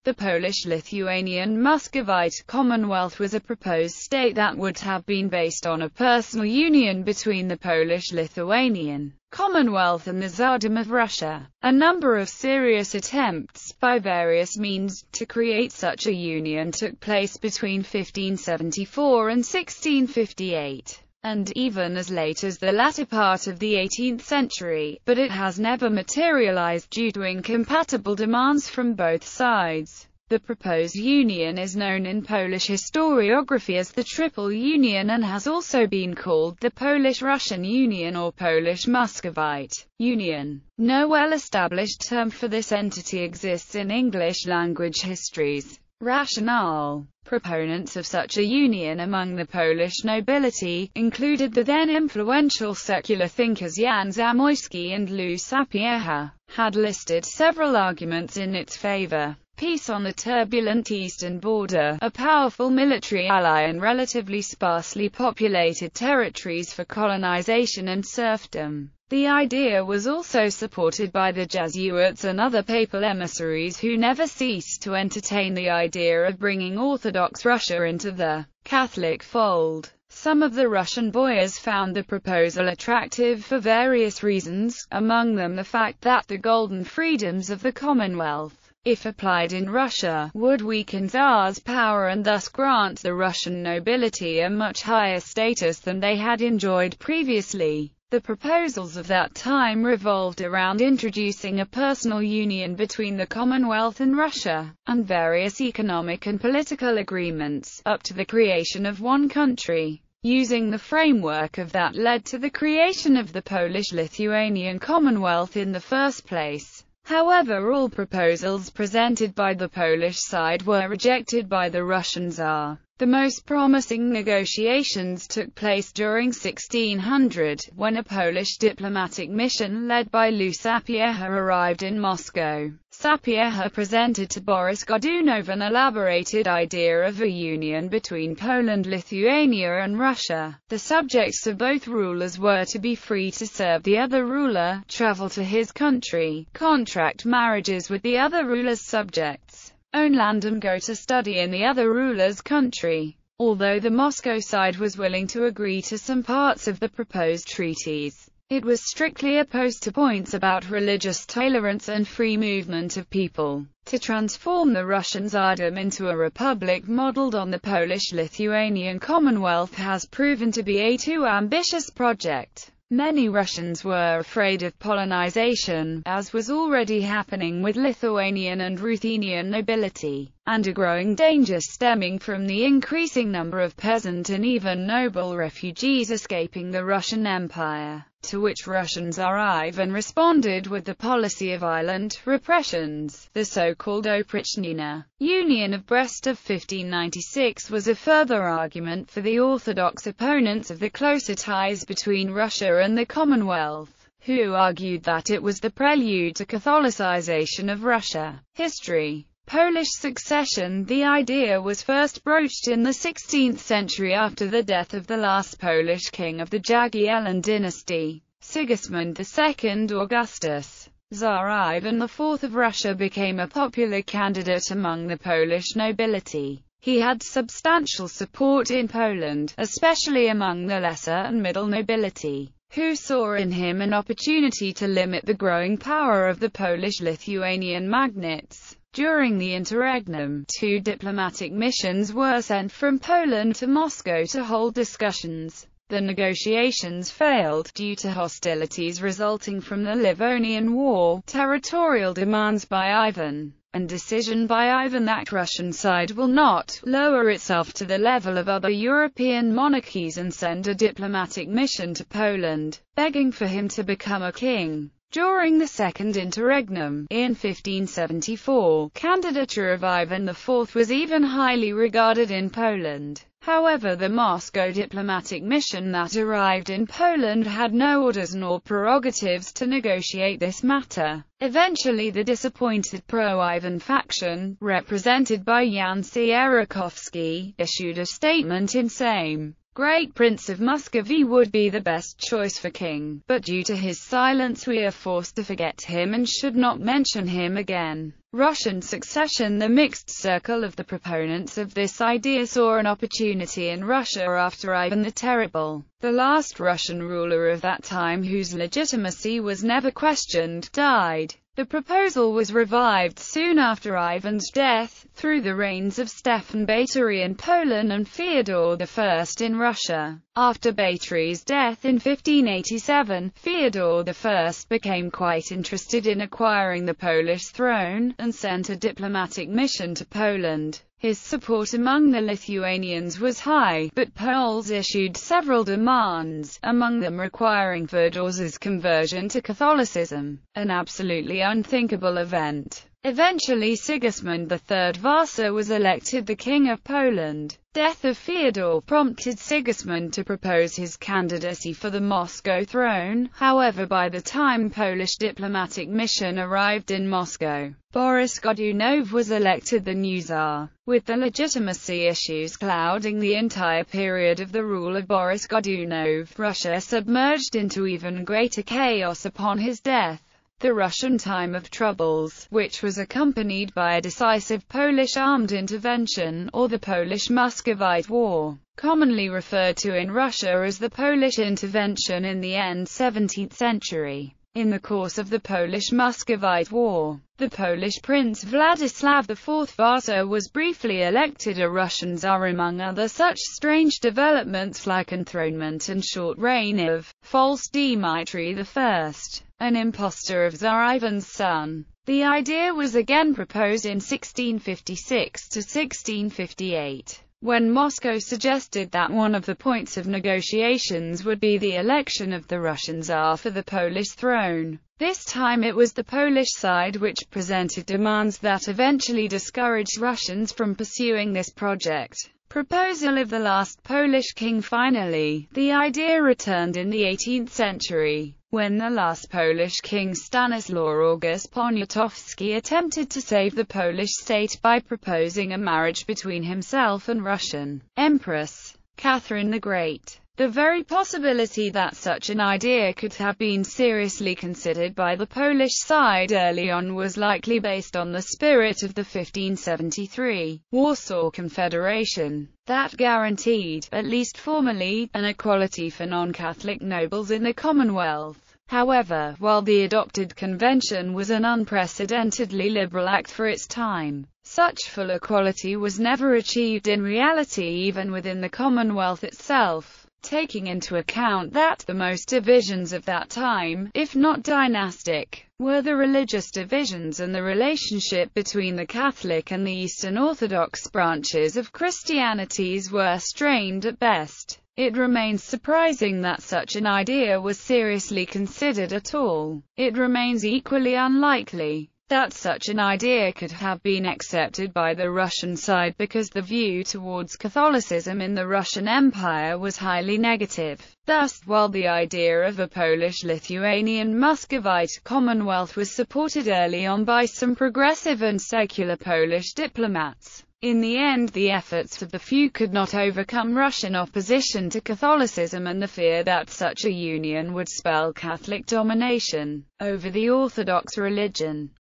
The Polish-Lithuanian Muscovite Commonwealth was a proposed state that would have been based on a personal union between the Polish-Lithuanian Commonwealth and the Tsardom of Russia. A number of serious attempts, by various means, to create such a union took place between 1574 and 1658. And even as late as the latter part of the 18th century, but it has never materialized due to incompatible demands from both sides. The proposed union is known in Polish historiography as the Triple Union and has also been called the Polish-Russian Union or Polish-Muscovite Union. No well-established term for this entity exists in English-language histories. Rationale. Proponents of such a union among the Polish nobility included the then influential secular thinkers Jan Zamoyski and Lou Sapieha, had listed several arguments in its favor. Peace on the turbulent eastern border, a powerful military ally and relatively sparsely populated territories for colonization and serfdom. The idea was also supported by the Jesuits and other papal emissaries who never ceased to entertain the idea of bringing Orthodox Russia into the Catholic fold. Some of the Russian boyars found the proposal attractive for various reasons, among them the fact that the golden freedoms of the Commonwealth, if applied in Russia, would weaken Tsar's power and thus grant the Russian nobility a much higher status than they had enjoyed previously. The proposals of that time revolved around introducing a personal union between the Commonwealth and Russia, and various economic and political agreements, up to the creation of one country. Using the framework of that led to the creation of the Polish-Lithuanian Commonwealth in the first place. However, all proposals presented by the Polish side were rejected by the Russian Tsar. The most promising negotiations took place during 1600, when a Polish diplomatic mission led by Lou Sapieha arrived in Moscow. Sapieha presented to Boris Godunov an elaborated idea of a union between Poland, Lithuania and Russia. The subjects of both rulers were to be free to serve the other ruler, travel to his country, contract marriages with the other ruler's subjects, own land and go to study in the other ruler's country. Although the Moscow side was willing to agree to some parts of the proposed treaties, it was strictly opposed to points about religious tolerance and free movement of people. To transform the Russian Tsardom into a republic modeled on the Polish-Lithuanian Commonwealth has proven to be a too ambitious project. Many Russians were afraid of Polonization, as was already happening with Lithuanian and Ruthenian nobility, and a growing danger stemming from the increasing number of peasant and even noble refugees escaping the Russian Empire, to which Russian Tsar Ivan responded with the policy of violent repressions. The so-called Oprichnina Union of Brest of 1596 was a further argument for the Orthodox opponents of the closer ties between Russia and the Commonwealth, who argued that it was the prelude to Catholicization of Russia. History. Polish succession. The idea was first broached in the 16th century after the death of the last Polish king of the Jagiellon dynasty, Sigismund II Augustus. Tsar Ivan IV of Russia became a popular candidate among the Polish nobility. He had substantial support in Poland, especially among the lesser and middle nobility, who saw in him an opportunity to limit the growing power of the Polish-Lithuanian magnates. During the interregnum, 2 diplomatic missions were sent from Poland to Moscow to hold discussions. The negotiations failed, due to hostilities resulting from the Livonian War, territorial demands by Ivan, and decision by Ivan that Russian side will not lower itself to the level of other European monarchies and send a diplomatic mission to Poland, begging for him to become a king. During the Second Interregnum, in 1574, candidature of Ivan IV was even highly regarded in Poland. However, the Moscow diplomatic mission that arrived in Poland had no orders nor prerogatives to negotiate this matter. Eventually the disappointed pro-Ivan faction, represented by Jan Sierakowski, issued a statement in Sejm, great Prince of Muscovy would be the best choice for king, but due to his silence we are forced to forget him and should not mention him again. Russian succession. The mixed circle of the proponents of this idea saw an opportunity in Russia after Ivan the Terrible, the last Russian ruler of that time whose legitimacy was never questioned, died. The proposal was revived soon after Ivan's death, through the reigns of Stefan Batory in Poland and Fyodor I in Russia. After Batory's death in 1587, Fyodor I became quite interested in acquiring the Polish throne, and sent a diplomatic mission to Poland. His support among the Lithuanians was high, but Poles issued several demands, among them requiring Fyodor's conversion to Catholicism, an absolutely unthinkable event. Eventually Sigismund III Vasa was elected the King of Poland. Death of Fyodor prompted Sigismund to propose his candidacy for the Moscow throne. However, by the time Polish diplomatic mission arrived in Moscow, Boris Godunov was elected the new Tsar. With the legitimacy issues clouding the entire period of the rule of Boris Godunov, Russia submerged into even greater chaos upon his death. The Russian time of troubles, which was accompanied by a decisive Polish armed intervention, or the Polish-Muscovite War, commonly referred to in Russia as the Polish intervention in the end 17th century. In the course of the Polish-Muscovite War, the Polish Prince Vladislav IV Vasa was briefly elected a Russian Tsar among other such strange developments like enthronement and short reign of false Dmitry I, an impostor of Tsar Ivan's son. The idea was again proposed in 1656 to 1658. When Moscow suggested that one of the points of negotiations would be the election of the Russian Tsar for the Polish throne. This time it was the Polish side which presented demands that eventually discouraged Russians from pursuing this project. Proposal of the last Polish king. Finally, the idea returned in the 18th century, when the last Polish king Stanislaw August Poniatowski attempted to save the Polish state by proposing a marriage between himself and Russian Empress Catherine the Great. The very possibility that such an idea could have been seriously considered by the Polish side early on was likely based on the spirit of the 1573 Warsaw Confederation, that guaranteed, at least formally, an equality for non-Catholic nobles in the Commonwealth. However, while the adopted convention was an unprecedentedly liberal act for its time, such full equality was never achieved in reality even within the Commonwealth itself. Taking into account that the most divisions of that time, if not dynastic, were the religious divisions and the relationship between the Catholic and the Eastern Orthodox branches of Christianity were strained at best, it remains surprising that such an idea was seriously considered at all. It remains equally unlikely that such an idea could have been accepted by the Russian side because the view towards Catholicism in the Russian Empire was highly negative. Thus, while the idea of a Polish-Lithuanian Muscovite Commonwealth was supported early on by some progressive and secular Polish diplomats, in the end the efforts of the few could not overcome Russian opposition to Catholicism and the fear that such a union would spell Catholic domination over the Orthodox religion.